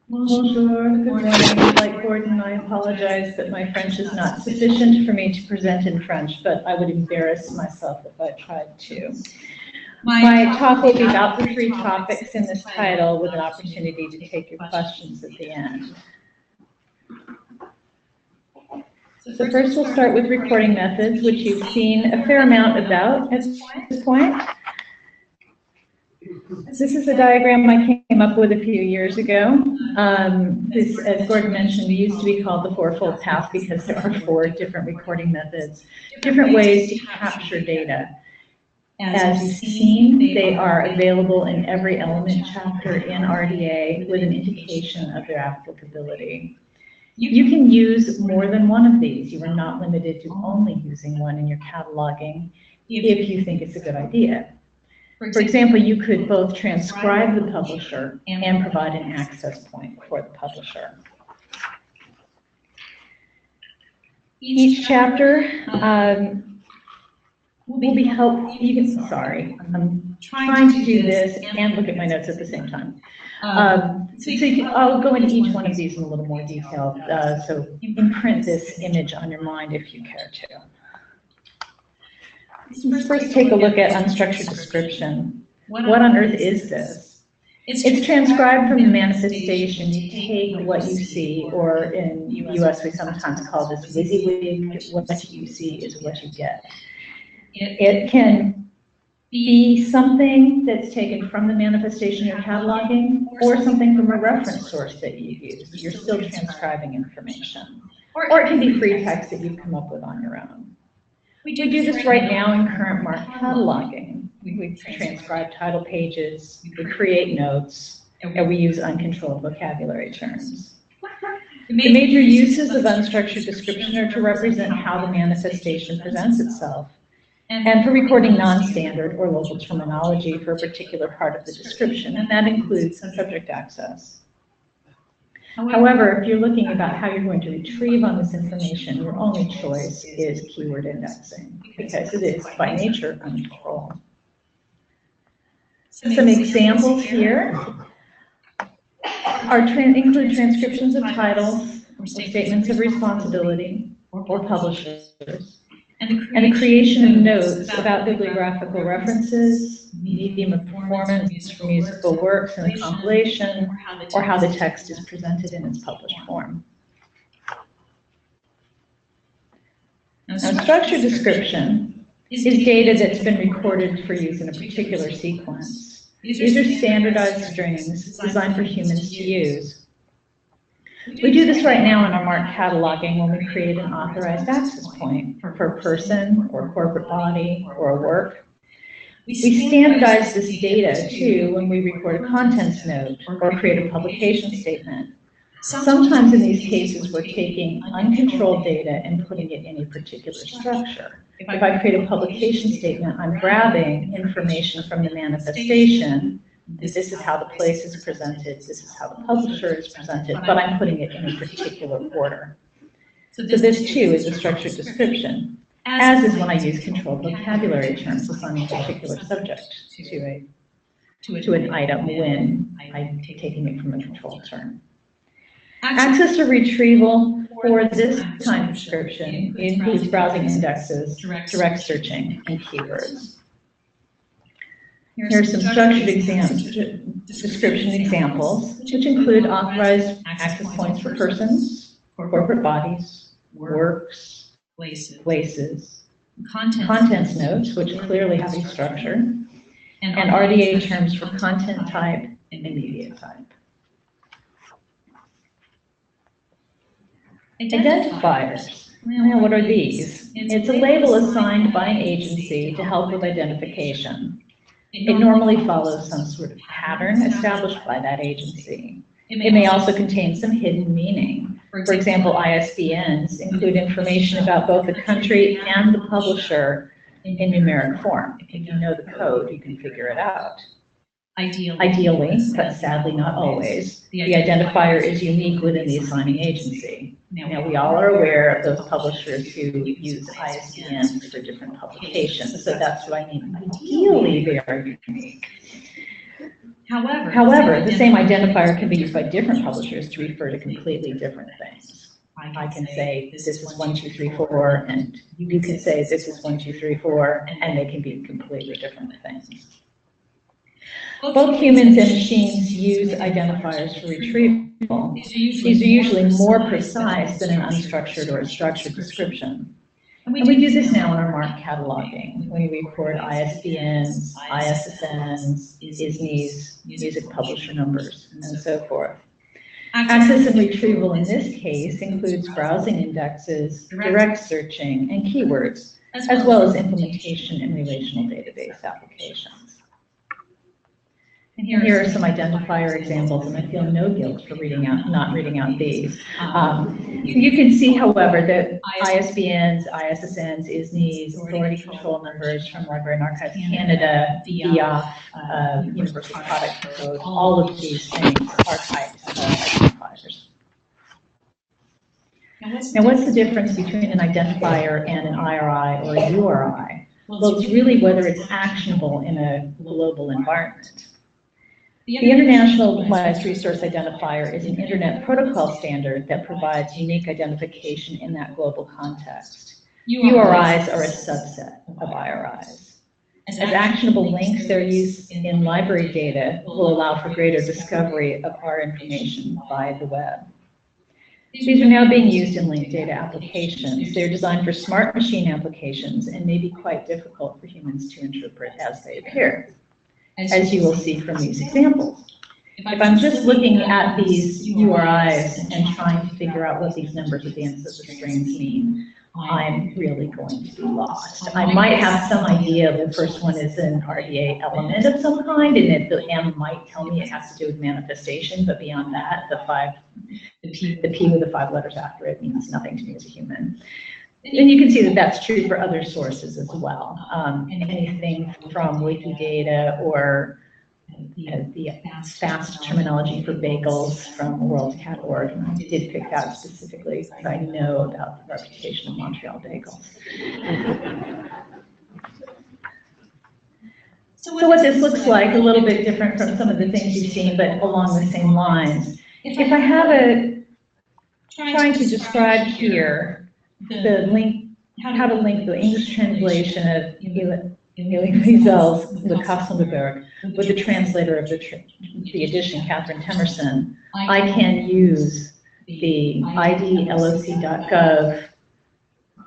Bonjour, good morning. Like Gordon, I apologize that my French is not sufficient for me to present in French, but I would embarrass myself if I tried to. My talk will be about the three topics in this title with an opportunity to take your questions at the end. So first we'll start with recording methods, which you've seen a fair amount about at this point. This is a diagram I came up with a few years ago. This, as Gordon mentioned, used to be called the fourfold path because there are 4 different recording methods, different ways to capture data. As you've seen, they are available in every element chapter in RDA with an indication of their applicability. You can use more than one of these. You are not limited to only using one in your cataloging if you think it's a good idea. For example, you could both transcribe the publisher and provide an access point for the publisher. Each chapter will be helpful. I'm trying to do this and look at my notes at the same time. I'll go into each one of these in a little more detail, so imprint this image on your mind if you care to. Let's first take a look at unstructured description. What on earth is this? It's transcribed from the manifestation. You take what you see, or in US we sometimes call this WYSIWYG, what you see is what you get. It can be something that's taken from the manifestation you're cataloging, or something from a reference source that you use. You're still transcribing information. Or it can be free text that you've come up with on your own. We do this right now in current MARC cataloging. We transcribe title pages, we create notes, and we use uncontrolled vocabulary terms. The major uses of unstructured description are to represent how the manifestation presents itself, and for recording non-standard or local terminology for a particular part of the description, and that includes subject access. However, if you're looking about how you're going to retrieve on this information, your only choice is keyword indexing, because it is, by nature, uncontrolled. Some examples here include transcriptions of titles, or statements of responsibility, or publishers, and the creation of notes about bibliographical references, medium of performance for musical works in a compilation, or how the text is presented in its published form. Now, structured description is data that's been recorded for use in a particular sequence. These are standardized strings designed for humans to use. We do this right now in our MARC cataloging when we create an authorized access point for a person, or a corporate body, or a work. We standardize this data, too, when we record a contents note or create a publication statement. Sometimes in these cases, we're taking uncontrolled data and putting it in a particular structure. If I create a publication statement, I'm grabbing information from the manifestation. This is how the place is presented, this is how the publisher is presented, but I'm putting it in a particular order. So this, too, is a structured description, as is when I use controlled vocabulary terms assigning a particular subject to an item when I'm taking it from a controlled term. Access or retrieval for this kind of description includes browsing indexes, direct searching, and keywords. Here are some structured description examples, which include authorized access points for persons, corporate bodies, works, places, contents notes, which clearly have a structure, and RDA terms for content type and media type. Identifiers. Now, what are these? It's a label assigned by an agency to help with identification. It normally follows some sort of pattern established by that agency. It may also contain some hidden meaning. For example, ISBNs include information about both the country and the publisher in numeric form. If you know the code, you can figure it out. Ideally, but sadly not always, the identifier is unique within the assigning agency. Now, we all are aware of those publishers who use ISBNs for different publications, so that's what I mean. Ideally, they are unique. However, the same identifier can be used by different publishers to refer to completely different things. I can say this is 1, 2, 3, 4, and you can say this is 1, 2, 3, 4, and they can be completely different things. Both humans and machines use identifiers for retrieval. These are usually more precise than an unstructured or a structured description. And we do this now in our MARC cataloging, when we record ISBNs, ISSNs, ISNIs, music publisher numbers, and so forth. Access and retrieval in this case includes browsing indexes, direct searching, and keywords, as well as implementation and relational database applications. And here are some identifier examples, and I feel no guilt for not reading out these. You can see, however, that ISBNs, ISSNs, ISNIs, authority control numbers from Library and Archives Canada, VIAF, Universal Product Code, all of these things are types of identifiers. Now, what's the difference between an identifier and an IRI or a URI? Well, it's really whether it's actionable in a global environment. The Internationalized Resource Identifier is an Internet Protocol standard that provides unique identification in that global context. URIs are a subset of IRIs. As actionable links, their use in library data will allow for greater discovery of our information by the web. These are now being used in linked data applications. They're designed for smart machine applications and may be quite difficult for humans to interpret as they appear, as you will see from these examples. If I'm just looking at these URIs and trying to figure out what these numbers at the end of the strings mean, I'm really going to be lost. I might have some idea the first one is an RDA element of some kind, and the M might tell me it has to do with manifestation, but beyond that, the P with the 5 letters after it means nothing to me as a human. And you can see that that's true for other sources as well. Anything from Wikidata or the FAST terminology for bagels from WorldCat.org. And I did pick that specifically because I know about the reputation of Montreal bagels. So what this looks like, a little bit different from some of the things you've seen, but along the same lines. If I have trying to describe here the link, how to link the English translation of Elie Wiesel's Le Kassenberg with the translator of the edition, Catherine Temerson, I can use the idloc.gov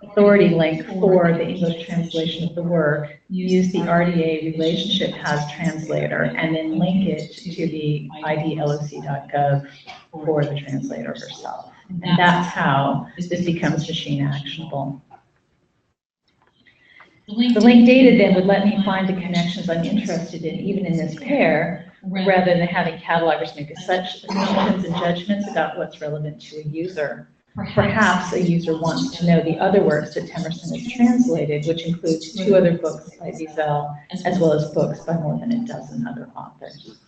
authority link for the English translation of the work, use the RDA relationship has translator, and then link it to the idloc.gov for the translator herself. And that's how this becomes machine actionable. The linked data then would let me find the connections I'm interested in, even in this pair, rather than having catalogers make such assumptions and judgments about what's relevant to a user. Perhaps a user wants to know the other works that Temerson has translated, which includes 2 other books by Wiesel, as well as books by more than a dozen other authors.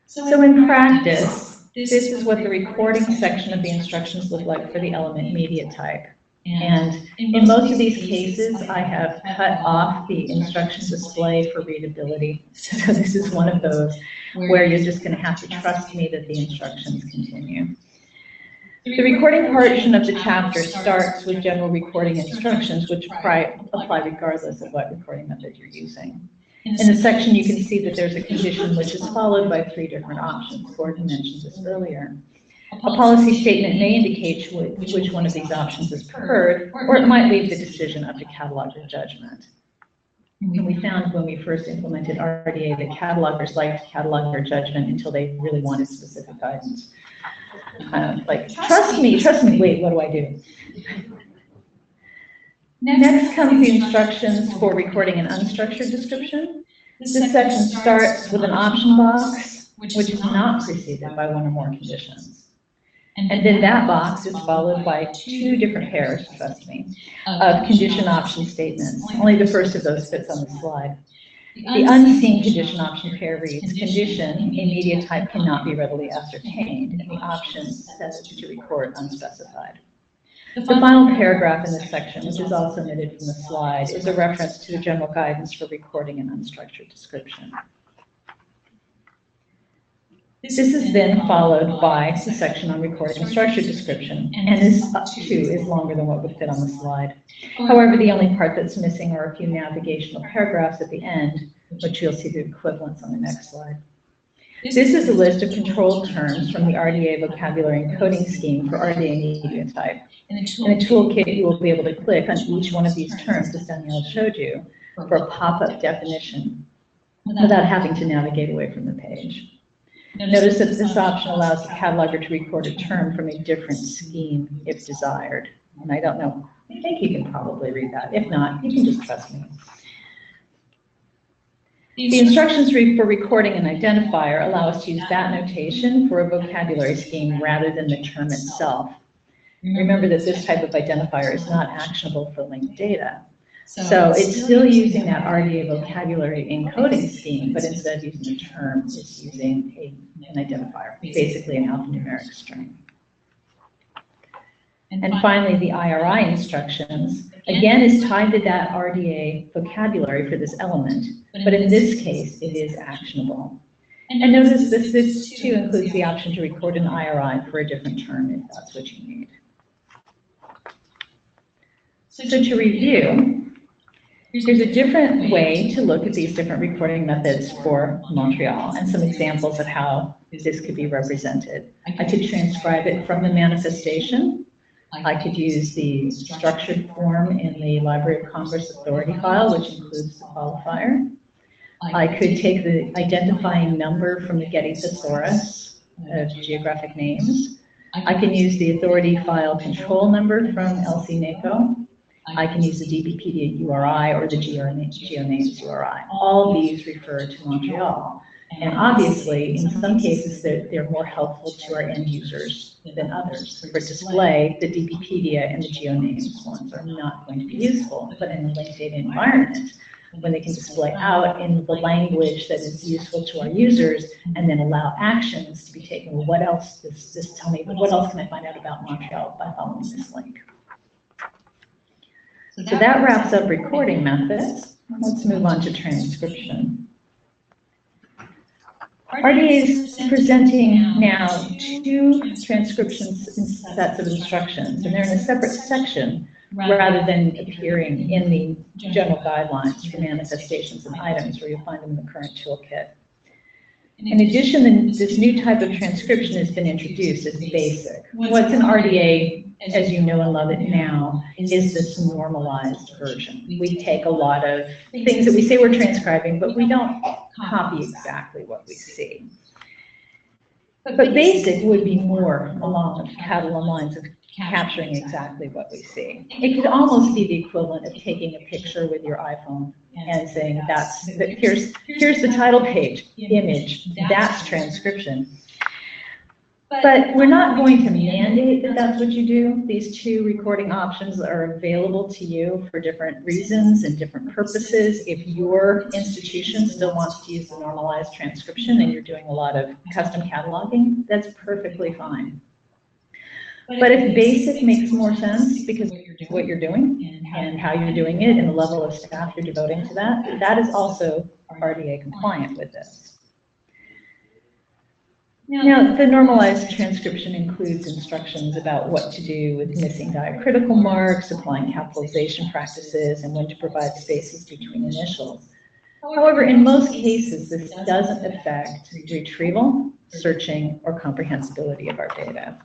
So in practice, this is what the recording section of the instructions look like for the element media type. And in most of these cases, I have cut off the instruction display for readability. So this is one of those where you're just going to have to trust me that the instructions continue. The recording portion of the chapter starts with general recording instructions, which apply regardless of what recording method you're using. In the section, you can see that there's a condition which is followed by 3 different options. Gordon mentioned this earlier. A policy statement may indicate which one of these options is preferred, or it might leave the decision up to cataloger judgment. And we found when we first implemented RDA that catalogers liked cataloger judgment until they really wanted specific guidance. Like, trust me, wait, what do I do? Next comes the instructions for recording an unstructured description. This section starts with an option box, which is not preceded by 1 or more conditions. And then that box is followed by 2 different pairs, trust me, of condition option statements. Only the first of those fits on the slide. The unseen condition option pair reads, condition, a media type cannot be readily ascertained, and the option sets it to record unspecified. The final paragraph in this section, which is also omitted from the slide, is a reference to the general guidance for recording an unstructured description. This is then followed by the section on recording structured description, and this too is longer than what would fit on the slide. However, the only part that's missing are a few navigational paragraphs at the end, which you'll see the equivalents on the next slide. This is a list of controlled terms from the RDA vocabulary encoding scheme for RDA media type. In the toolkit, you will be able to click on each one of these terms, as Danielle showed you, for a pop-up definition without having to navigate away from the page. Notice that this option allows the cataloger to record a term from a different scheme if desired. And I don't know, I think you can probably read that. If not, you can just trust me. The instructions for recording an identifier allow us to use that notation for a vocabulary scheme rather than the term itself. Remember that this type of identifier is not actionable for linked data. So it's still using that RDA vocabulary encoding scheme, but instead of using a term, it's using an identifier, basically an alphanumeric string. And finally, the IRI instructions, again, is tied to that RDA vocabulary for this element, but in this case, it is actionable. And notice this too includes the option to record an IRI for a different term if that's what you need. So to review, there's a different way to look at these different recording methods for Montreal and some examples of how this could be represented. I could transcribe it from the manifestation. I could use the structured form in the Library of Congress Authority file, which includes the qualifier. I could take the identifying number from the Getty Thesaurus of geographic names. I can use the authority file control number from LC-NACO. I can use the DBpedia URI or the GeoNames URI. All of these refer to Montreal. And obviously, in some cases, they're more helpful to our end users than others. For display, the DBpedia and the GeoNames ones are not going to be useful, but in a linked data environment, when they can display out in the language that is useful to our users and then allow actions to be taken. Well, what else does this tell me? What else can I find out about Montreal by following this link? So that wraps up recording methods. Let's move on to transcription. RDA is presenting now two transcription sets of instructions, and they're in a separate section rather than appearing in the general guidelines for manifestations and items where you'll find them in the current toolkit. In addition, this new type of transcription has been introduced as basic. What's in RDA, as you know and love it now, is this normalized version. We take a lot of things that we say we're transcribing, but we don't copy exactly what we see. But basic would be more along the catalog lines of capturing exactly what we see. It could almost be the equivalent of taking a picture with your iPhone and saying here's the title page, image, that's transcription. But we're not going to mandate that that's what you do. These two recording options are available to you for different reasons and different purposes. If your institution still wants to use the normalized transcription and you're doing a lot of custom cataloging, that's perfectly fine. But if basic makes more sense because of what you're doing and how you're doing it and the level of staff you're devoting to that, that is also RDA compliant with this. Now, the normalized transcription includes instructions about what to do with missing diacritical marks, applying capitalization practices, and when to provide spaces between initials. However, in most cases, this doesn't affect retrieval, searching, or comprehensibility of our data.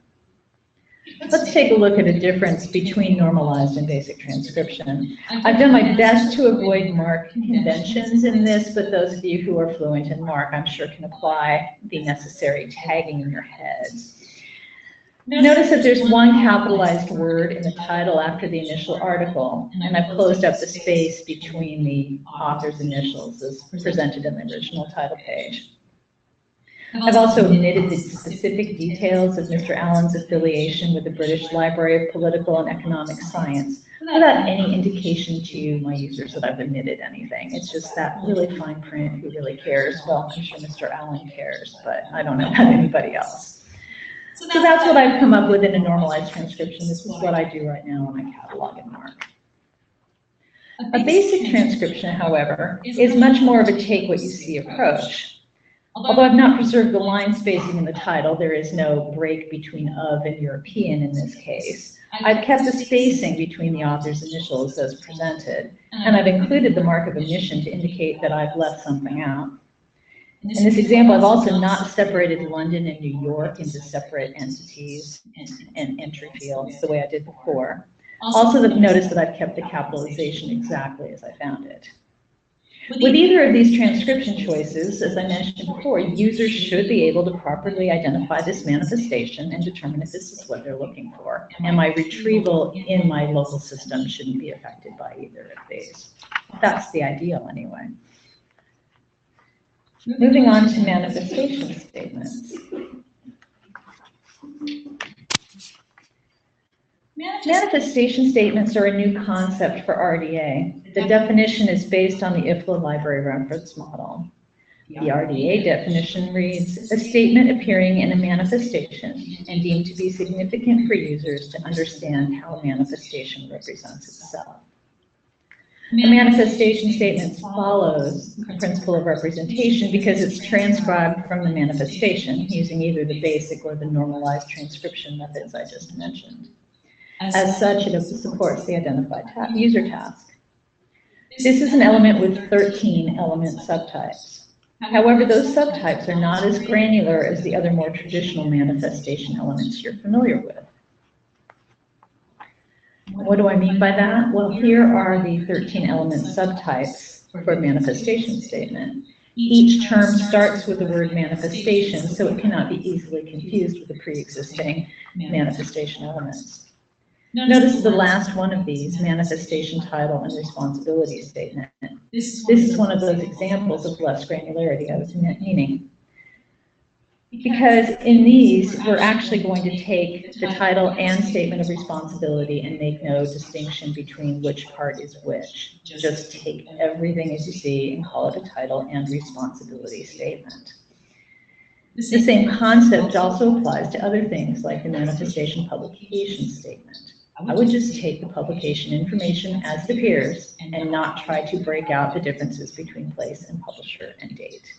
Let's take a look at a difference between normalized and basic transcription. I've done my best to avoid mark conventions in this, but those of you who are fluent in mark, I'm sure can apply the necessary tagging in your heads. Notice that there's one capitalized word in the title after the initial article, and I've closed up the space between the author's initials as presented in the original title page. I've also omitted the specific details of Mr. Allen's affiliation with the British Library of Political and Economic Science without any indication to you, my users, that I've omitted anything. It's just that really fine print who really cares. Well, I'm sure Mr. Allen cares, but I don't know about anybody else. So that's what I've come up with in a normalized transcription. This is what I do right now when I catalog and mark. A basic transcription, however, is much more of a take what you see approach. Although I've not preserved the line spacing in the title, there is no break between of and European in this case. I've kept the spacing between the author's initials as presented, and I've included the mark of omission to indicate that I've left something out. In this example, I've also not separated London and New York into separate entities and entry fields the way I did before. Also, notice that I've kept the capitalization exactly as I found it. With either of these transcription choices, as I mentioned before, users should be able to properly identify this manifestation and determine if this is what they're looking for. And my retrieval in my local system shouldn't be affected by either of these. That's the ideal anyway. Moving on to manifestation statements. Manifestation statements are a new concept for RDA. The definition is based on the IFLA library reference model. The RDA definition reads, a statement appearing in a manifestation and deemed to be significant for users to understand how a manifestation represents itself. A manifestation statement follows the principle of representation because it's transcribed from the manifestation using either the basic or the normalized transcription methods I just mentioned. As such, it supports the identified user task. This is an element with 13 element subtypes. However, those subtypes are not as granular as the other more traditional manifestation elements you're familiar with. What do I mean by that? Well, here are the 13 element subtypes for a manifestation statement. Each term starts with the word manifestation, so it cannot be easily confused with the pre-existing manifestation elements. Notice the last one of these, manifestation title and responsibility statement. This is one of those examples of less granularity I was meaning. Because in these, we're actually going to take the title and statement of responsibility and make no distinction between which part is which. Just take everything as you see and call it a title and responsibility statement. The same concept also applies to other things like the manifestation publication statement. I would just take the publication information as it appears and not try to break out the differences between place and publisher and date.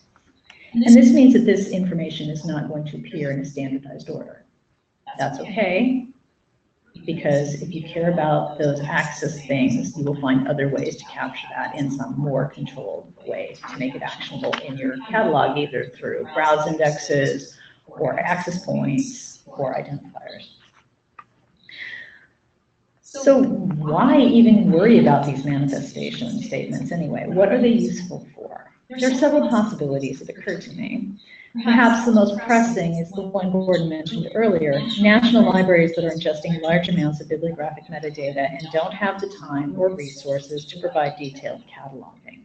And this means that this information is not going to appear in a standardized order. That's okay, because if you care about those access things, you will find other ways to capture that in some more controlled way to make it actionable in your catalog, either through browse indexes or access points or identifiers. So why even worry about these manifestation statements anyway? What are they useful for? There are several possibilities that occur to me. Perhaps the most pressing is the one Gordon mentioned earlier, national libraries that are ingesting large amounts of bibliographic metadata and don't have the time or resources to provide detailed cataloging.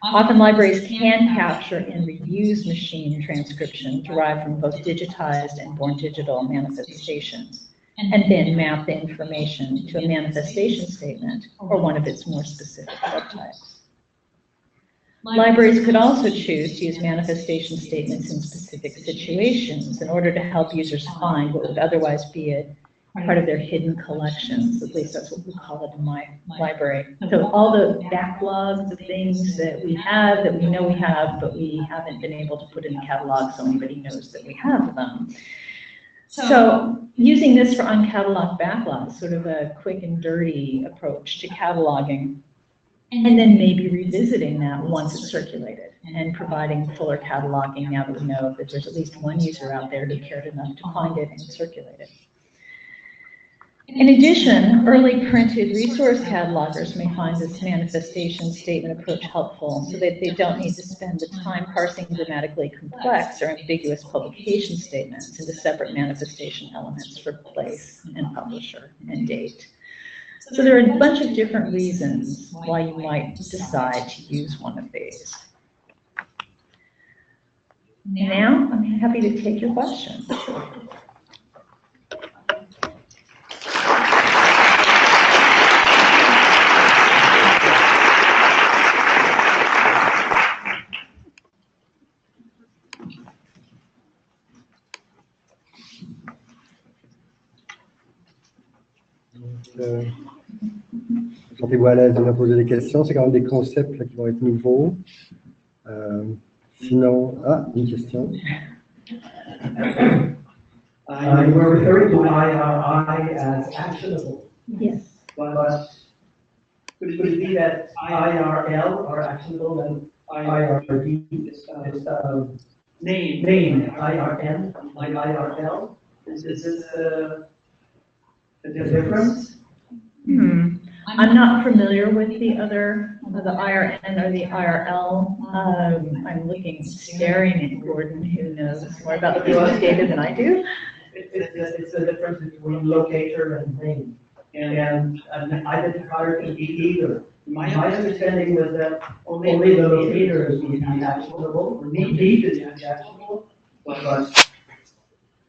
Often libraries can capture and reuse machine transcription derived from both digitized and born digital manifestations, and then map the information to a manifestation statement or one of its more specific subtypes. Libraries could also choose to use manifestation statements in specific situations in order to help users find what would otherwise be a part of their hidden collections. At least that's what we call it in my library. So all the backlogs of things that we have, that we know we have, but we haven't been able to put in the catalog so anybody knows that we have them. So using this for uncatalogued backlogs, sort of a quick and dirty approach to cataloging, and then maybe revisiting that once it's circulated and providing fuller cataloging now that we know that there's at least one user out there who cared enough to find it and circulate it. In addition, early printed resource catalogers may find this manifestation statement approach helpful so that they don't need to spend the time parsing grammatically complex or ambiguous publication statements into separate manifestation elements for place and publisher and date. So there are a bunch of different reasons why you might decide to use one of these. Now, I'm happy to take your questions. Sentez-vous à l'aise de me poser des questions. C'est quand même des concepts là, qui vont être nouveaux. Sinon, une question. You were referring to IRI as actionable. Yes. But could it be that IRL are actionable and IRD is name IRN like IRL? Is this a difference? I'm not familiar with the other, the IRN or the IRL. I'm looking, staring at Gordon, who knows more about the business data than I do. It's a difference between locator and name. And identifier can be either. My understanding was that only the locator is being actionable, or need to be actionable, but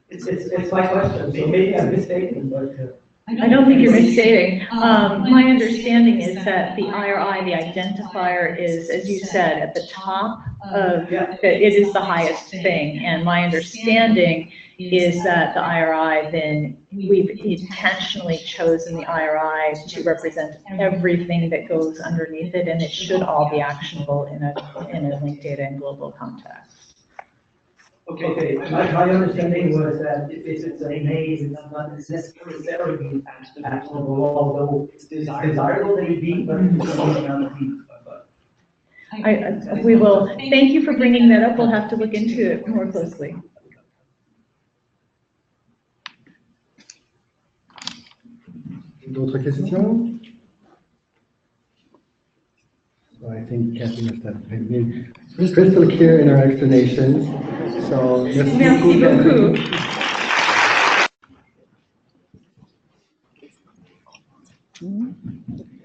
it's my question, so maybe I'm mistaken, but. I don't think you're misstating. My understanding is that the IRI, the identifier, is, as you said, at the top of, it is the highest thing. And my understanding is that the IRI, then we've intentionally chosen the IRI to represent everything that goes underneath it, and it should all be actionable in a linked data and global context. Okay, my understanding was that if it's a name, it's not necessarily actionable, although it's desirable that it be, but it's not be. We will, thank you for bringing that up. We'll have to look into it more closely. D'autres questions? So I think Kathy must have been crystal clear in her explanations. So merci beaucoup. Merci beaucoup.